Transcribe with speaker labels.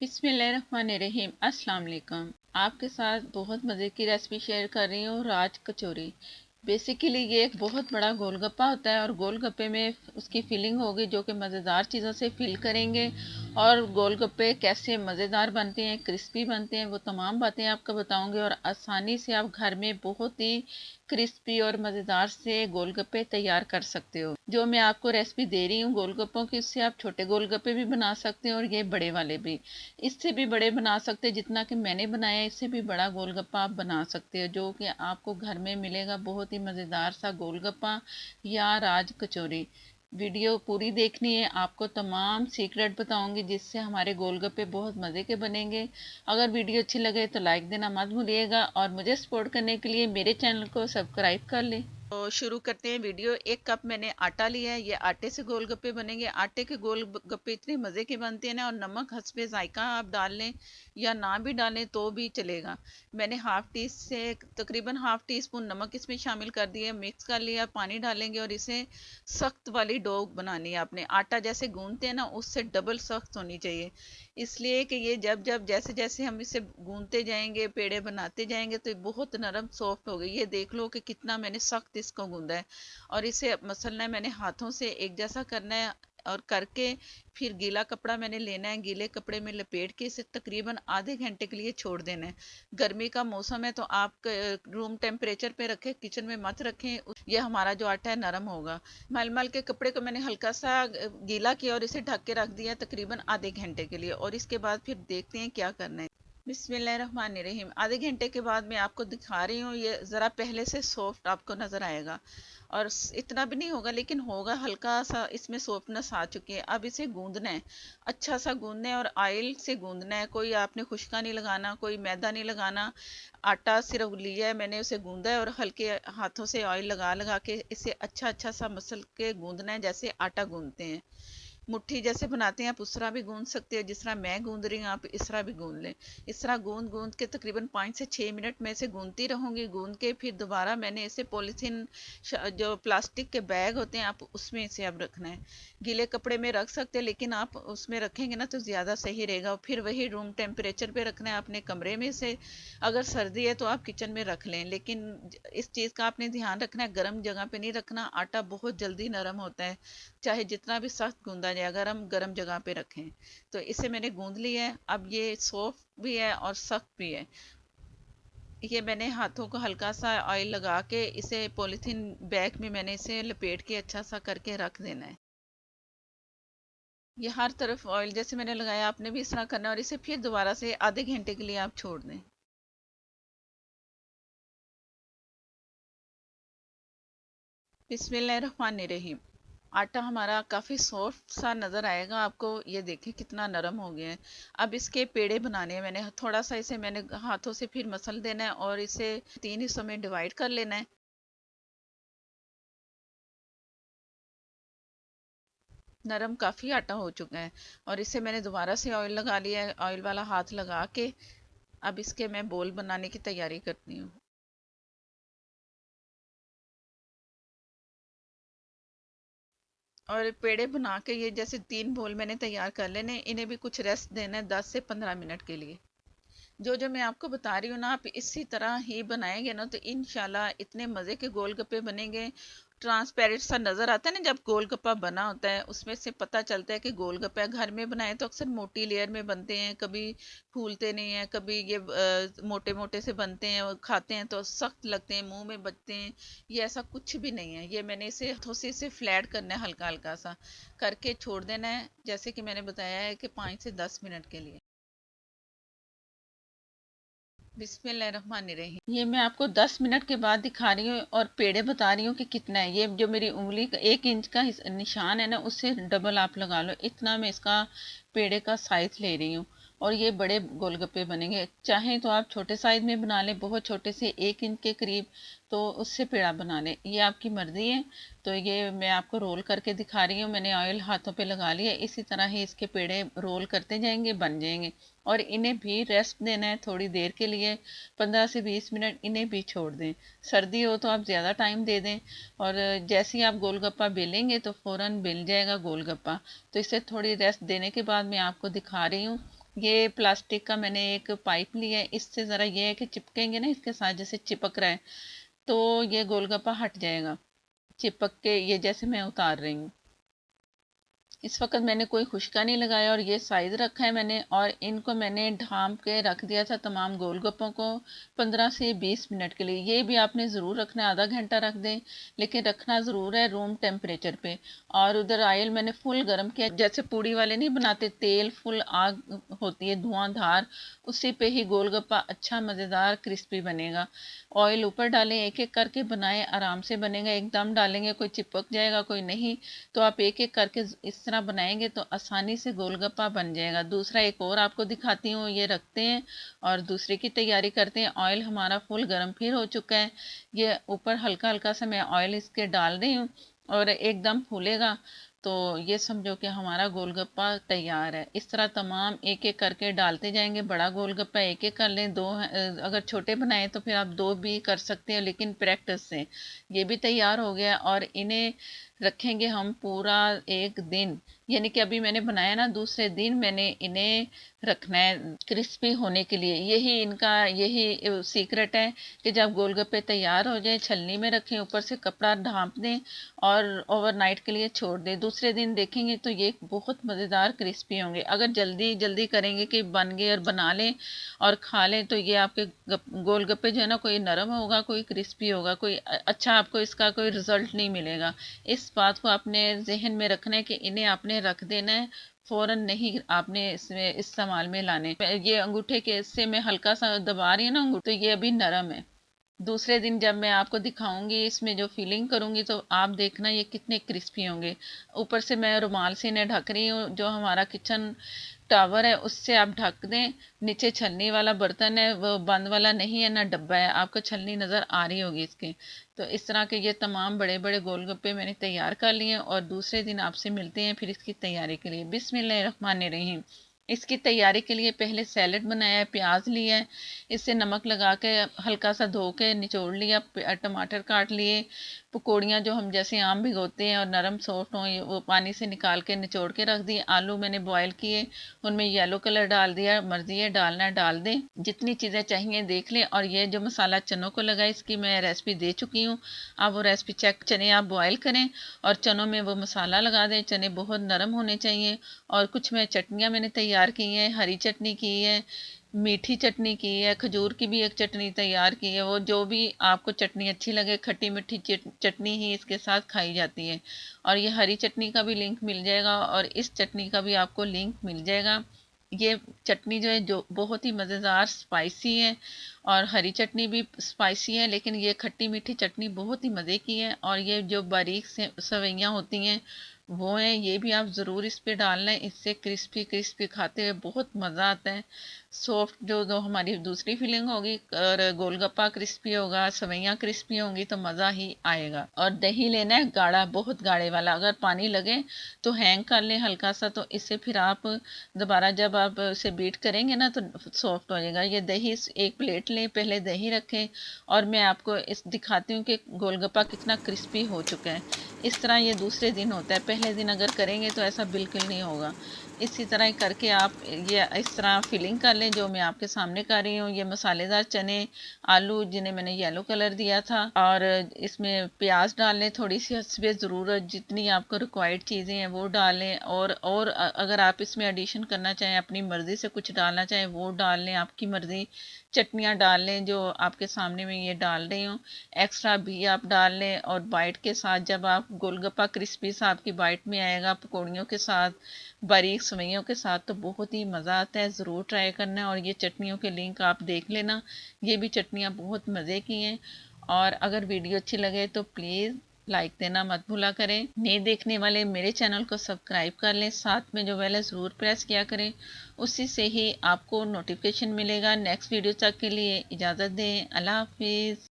Speaker 1: बिस्मिल्लाहिर्रहमानिर्रहीम। अस्सलाम वालेकुम। आपके साथ बहुत मज़े की रेसिपी शेयर कर रही हूँ, राज कचौरी। बेसिकली ये एक बहुत बड़ा गोलगप्पा होता है और गोलगप्पे में उसकी फिलिंग होगी जो कि मज़ेदार चीज़ों से फिल करेंगे। और गोलगप्पे कैसे मज़ेदार बनते हैं, क्रिस्पी बनते हैं, वो तमाम बातें आपको बताऊंगी। और आसानी से आप घर में बहुत ही क्रिस्पी और मज़ेदार से गोलगप्पे तैयार कर सकते हो। जो मैं आपको रेसिपी दे रही हूँ गोलगप्पों की, उससे आप छोटे गोलगप्पे भी बना सकते हैं और ये बड़े वाले भी। इससे भी बड़े बना सकते हैं, जितना कि मैंने बनाया इससे भी बड़ा गोलगप्पा आप बना सकते हो, जो कि आपको घर में मिलेगा बहुत ही मज़ेदार सा गोलगप्पा या राज कचौरी। वीडियो पूरी देखनी है, आपको तमाम सीक्रेट बताऊंगी जिससे हमारे गोलगप्पे बहुत मज़े के बनेंगे। अगर वीडियो अच्छी लगे तो लाइक देना मत भूलिएगा और मुझे सपोर्ट करने के लिए मेरे चैनल को सब्सक्राइब कर लें। तो शुरू करते हैं वीडियो। 1 कप मैंने आटा लिया है, ये आटे से गोलगप्पे बनेंगे। आटे के गोलगप्पे इतने मज़े के बनते हैं ना। और नमक हस्बे जायका आप डाल लें या ना भी डालें तो भी चलेगा। मैंने तकरीबन हाफ टी स्पून नमक इसमें शामिल कर दिया, मिक्स कर लिया। पानी डालेंगे और इसे सख्त वाली डो बनानी है आपने। आटा जैसे गूंदते हैं ना, उससे डबल सख्त होनी चाहिए। इसलिए कि ये जब जब जैसे जैसे हम इसे गूंदते जाएंगे, पेड़े बनाते जाएंगे, तो ये बहुत नरम सॉफ्ट हो गई। ये देख लो कि कितना मैंने सख्त इसको गूंदा है। और इसे मसलना है मैंने हाथों से, एक जैसा करना है। और करके फिर गीला कपड़ा मैंने लेना है, गीले कपड़े में लपेट के इसे तकरीबन आधे घंटे के लिए छोड़ देना है। गर्मी का मौसम है तो आप रूम टेम्परेचर पे रखें, किचन में मत रखें। ये हमारा जो आटा है नरम होगा। मलमल के कपड़े को मैंने हल्का सा गीला किया और इसे ढक के रख दिया तकरीबन आधे घंटे के लिए। और इसके बाद फिर देखते हैं क्या करना है। बिस्मिल्लाहिर्रहमानिर्रहीम। आधे घंटे के बाद मैं आपको दिखा रही हूँ, ये ज़रा पहले से सॉफ्ट आपको नज़र आएगा। और इतना भी नहीं होगा लेकिन होगा, हल्का सा इसमें सॉफ्टनेस आ चुकी है। अब इसे गूंदना है, अच्छा सा गूंदना है और ऑयल से गूंदना है। कोई आपने खुशका नहीं लगाना, कोई मैदा नहीं लगाना। आटा सिर्फ लिया है मैंने, उसे गूंदा है और हल्के हाथों से ऑयल लगा लगा के इसे अच्छा अच्छा सा मसल के गूंदना है, जैसे आटा गूंदते हैं। मुट्ठी जैसे बनाते हैं आप उस तरह भी गूंद सकते हैं, जिस तरह मैं गूंद रही हूँ आप इस तरह भी गूंद लें। इस तरह गूंद गूंद के तकरीबन 5 से 6 मिनट में इसे गूंदती रहूंगी। गूंद के फिर दोबारा मैंने इसे पॉलीथीन, जो प्लास्टिक के बैग होते हैं, आप उसमें इसे अब रखना है। गीले कपड़े में रख सकते हैं लेकिन आप उसमें रखेंगे ना तो ज़्यादा सही रहेगा। और फिर वही रूम टेम्परेचर पे रखना है अपने कमरे में से। अगर सर्दी है तो आप किचन में रख लें, लेकिन इस चीज़ का आपने ध्यान रखना है, गर्म जगह पे नहीं रखना। आटा बहुत जल्दी नरम होता है, चाहे जितना भी सख्त गूंदा जाए, अगर हम गर्म जगह पे रखें। तो इसे मैंने गूंद लिया है। अब ये सॉफ्ट भी है और सख्त भी है। ये मैंने हाथों को हल्का सा ऑयल लगा के इसे पॉलीथीन बैग में मैंने इसे लपेट के अच्छा सा करके रख देना है। ये हर तरफ ऑयल जैसे मैंने लगाया आपने भी इस तरह करना है। और इसे फिर दोबारा से आधे घंटे के लिए आप छोड़ दें। बिस्मिल्लाहिर्रहमानिर्रहीम। आटा हमारा काफ़ी सॉफ्ट सा नज़र आएगा आपको, ये देखिए कितना नरम हो गया है। अब इसके पेड़े बनाने हैं। मैंने थोड़ा सा इसे मैंने हाथों से फिर मसल देना है और इसे 3 हिस्सों में डिवाइड कर लेना है। नरम काफ़ी आटा हो चुका है और इसे मैंने दोबारा से ऑयल लगा लिया है, ऑयल वाला हाथ लगा के। अब इसके मैं बोल बनाने की तैयारी करती हूँ। और पेड़े बना के ये जैसे 3 बोल मैंने तैयार कर लेने, इन्हें भी कुछ रेस्ट देना है 10 से 15 मिनट के लिए। जो जो मैं आपको बता रही हूँ ना, आप इसी तरह ही बनाएंगे ना तो इंशाल्लाह इतने मज़े के गोलगप्पे बनेंगे। ट्रांसपेरेंट सा नज़र आता है ना जब गोलगप्पा बना होता है, उसमें से पता चलता है कि गोलगप्पा है। घर में बनाए तो अक्सर मोटी लेयर में बनते हैं, कभी फूलते नहीं हैं, कभी ये मोटे मोटे से बनते हैं और खाते हैं तो सख्त लगते हैं, मुंह में बजते हैं। ये ऐसा कुछ भी नहीं है। ये मैंने इसे हाथों से इसे फ्लैट करना है, हल्का हल्का सा करके छोड़ देना है, जैसे कि मैंने बताया है कि 5 से 10 मिनट के लिए। बिस्मिल्लाहिर्रहमानिर्रहीम। ये मैं आपको 10 मिनट के बाद दिखा रही हूँ और पेड़े बता रही हूँ कि कितना है। ये जो मेरी उंगली का 1 इंच का निशान है ना, उससे डबल आप लगा लो, इतना मैं इसका पेड़े का साइज ले रही हूँ। और ये बड़े गोलगप्पे बनेंगे। चाहें तो आप छोटे साइज में बना लें, बहुत छोटे से 1 इंच के करीब, तो उससे पेड़ा बना लें, ये आपकी मर्जी है। तो ये मैं आपको रोल करके दिखा रही हूँ। मैंने ऑयल हाथों पे लगा लिया, इसी तरह ही इसके पेड़े रोल करते जाएंगे, बन जाएंगे। और इन्हें भी रेस्ट देना है थोड़ी देर के लिए, 15 से 20 मिनट इन्हें भी छोड़ दें। सर्दी हो तो आप ज़्यादा टाइम दे दें। और जैसे ही आप गोलगप्पा बेलेंगे तो फ़ौरन बेल जाएगा गोलगप्पा। तो इसे थोड़ी रेस्ट देने के बाद मैं आपको दिखा रही हूँ। ये प्लास्टिक का मैंने एक पाइप लिया है, इससे ज़रा ये है कि चिपकेंगे ना इसके साथ, जैसे चिपक रहा है तो ये गोलगप्पा हट जाएगा चिपक के, ये जैसे मैं उतार रही हूँ। इस वक्त मैंने कोई खुशका नहीं लगाया और ये साइज़ रखा है मैंने, और इनको मैंने ढाँप के रख दिया था तमाम गोलगप्पों को 15 से 20 मिनट के लिए। ये भी आपने ज़रूर रखना है, आधा घंटा रख दें, लेकिन रखना ज़रूर है रूम टेम्परेचर पे। और उधर ऑयल मैंने फुल गर्म किया, जैसे पूड़ी वाले नहीं बनाते, तेल फुल आग होती है धुआंधार, उसी पे ही गोलगप्पा अच्छा मज़ेदार क्रिस्पी बनेगा। ऑयल ऊपर डालें, एक एक करके बनाएं, आराम से बनेगा। एकदम डालेंगे कोई चिपक जाएगा कोई नहीं, तो आप एक एक करके इस तरह बनाएंगे तो आसानी से गोलगप्पा बन जाएगा। दूसरा एक और आपको दिखाती हूँ, ये रखते हैं और दूसरे की तैयारी करते हैं। ऑयल हमारा फुल गर्म फिर हो चुका है, ये ऊपर हल्का हल्का सा मैं ऑयल इसके डाल रही हूँ और एकदम फूलेगा तो ये समझो कि हमारा गोलगप्पा तैयार है। इस तरह तमाम एक एक करके डालते जाएंगे। बड़ा गोलगप्पा एक एक कर लें, दो अगर छोटे बनाए तो फिर आप दो भी कर सकते हैं, लेकिन प्रैक्टिस से। ये भी तैयार हो गया और इन्हें रखेंगे हम पूरा एक दिन, यानी कि अभी मैंने बनाया ना, दूसरे दिन मैंने इन्हें रखना है क्रिस्पी होने के लिए। यही सीक्रेट है कि जब गोलगप्पे तैयार हो जाए छलनी में रखें, ऊपर से कपड़ा ढांप दें और ओवरनाइट के लिए छोड़ दें। दूसरे दिन देखेंगे तो ये बहुत मज़ेदार क्रिस्पी होंगे। अगर जल्दी जल्दी करेंगे कि बन गए और बना लें और खा लें तो ये आपके गोलगप्पे जो है ना, कोई नरम होगा कोई क्रिस्पी होगा, कोई अच्छा आपको इसका कोई रिजल्ट नहीं मिलेगा। इस बात को आपने जहन में रखना है कि इन्हें आपने रख देना है, फ़ौरन नहीं आपने इसमें इस्तेमाल में लाने। ये अंगूठे के इससे मैं हल्का सा दबा रही हूँ ना अंगूठे, तो ये अभी नरम है। दूसरे दिन जब मैं आपको दिखाऊंगी इसमें जो फिलिंग करूंगी तो आप देखना ये कितने क्रिस्पी होंगे। ऊपर से मैं रुमाल से इन्हें ढक रही हूँ, जो हमारा किचन टावर है उससे आप ढक दें। नीचे छलनी वाला बर्तन है, वो बंद वाला नहीं है ना डब्बा है, आपको छलनी नज़र आ रही होगी इसके। तो इस तरह के ये तमाम बड़े बड़े गोलगप्पे मैंने तैयार कर लिए और दूसरे दिन आपसे मिलते हैं फिर इसकी तैयारी के लिए। बिस्मिल्लाहिर्रहमानिर्रहीम। इसकी तैयारी के लिए पहले सैलेड बनाया है, प्याज लिया है, इसे नमक लगा के हल्का सा धो के निचोड़ लिया, टमाटर काट लिए। पकौड़ियाँ जो हम जैसे आम भिगोते हैं और नरम सॉफ्ट हों, वो पानी से निकाल के निचोड़ के रख दिए। आलू मैंने बॉयल किए, उनमें येलो कलर डाल दिया, मर्जी है डालना डाल दें, जितनी चीज़ें चाहिए देख लें। और ये जो मसाला चनों को लगा इसकी मैं रेसिपी दे चुकी हूँ, आप वो रेसिपी चेक। चने आप बॉयल करें और चनों में वो मसाला लगा दें, चने बहुत नरम होने चाहिए। और कुछ मैं चटनियाँ मैंने तैयार की हैं, हरी चटनी की है, मीठी चटनी की है, खजूर की भी एक चटनी तैयार की है। वो जो भी आपको चटनी अच्छी लगे, खट्टी मीठी चटनी ही इसके साथ खाई जाती है। और ये हरी चटनी का भी लिंक मिल जाएगा और इस चटनी का भी आपको लिंक मिल जाएगा। ये चटनी जो है जो बहुत ही मज़ेदार स्पाइसी है, और हरी चटनी भी स्पाइसी है, लेकिन ये खट्टी मीठी चटनी बहुत ही मज़े की है। और ये जो बारीक से सवैयाँ होती हैं वो हैं, ये भी आप ज़रूर इस पे डालना है, इससे क्रिस्पी क्रिस्पी खाते हुए बहुत मज़ा आता है। सॉफ्ट जो हमारी दूसरी फिलिंग होगी और गोलगप्पा क्रिस्पी होगा, सवैयाँ क्रिस्पी होंगी तो मज़ा ही आएगा। और दही लेना है गाढ़ा, बहुत गाढ़े वाला, अगर पानी लगे तो हैंग कर लें हल्का सा, तो इससे फिर आप दोबारा जब आप इसे बीट करेंगे ना तो सॉफ्ट हो जाएगा। ये दही एक प्लेट लें, पहले दही रखें और मैं आपको इस दिखाती हूँ कि गोलगप्पा कितना क्रिस्पी हो चुका है। इस तरह ये दूसरे दिन होता है, पहले दिन अगर करेंगे तो ऐसा बिल्कुल नहीं होगा। इसी तरह ही करके आप ये इस तरह फिलिंग कर लें जो मैं आपके सामने कर रही हूँ। ये मसालेदार चने, आलू जिन्हें मैंने येलो कलर दिया था, और इसमें प्याज डाल लें, थोड़ी सी हस्बे ज़रूरत जितनी आपको रिक्वायर्ड चीज़ें हैं वो डालें। और अगर आप इसमें एडिशन करना चाहें, अपनी मर्ज़ी से कुछ डालना चाहें वो डाल लें, आपकी मर्ज़ी। चटनियाँ डाल लें जो आपके सामने मैं ये डाल रही हूँ, एक्स्ट्रा भी आप डाल लें। और बाइट के साथ जब आप गोलगप्पा क्रिस्पी सा आपकी बाइट में आएगा पकौड़ियों के साथ, बारीक सेवइयों के साथ, तो बहुत ही मज़ा आता है। ज़रूर ट्राई करना। और ये चटनियों के लिंक आप देख लेना, ये भी चटनियाँ बहुत मज़े की हैं। और अगर वीडियो अच्छी लगे तो प्लीज़ लाइक देना मत भूला करें। नए देखने वाले मेरे चैनल को सब्सक्राइब कर लें, साथ में जो बेल है ज़रूर प्रेस किया करें, उसी से ही आपको नोटिफिकेशन मिलेगा। नेक्स्ट वीडियो तक के लिए इजाज़त दें। अल्लाह हाफिज़।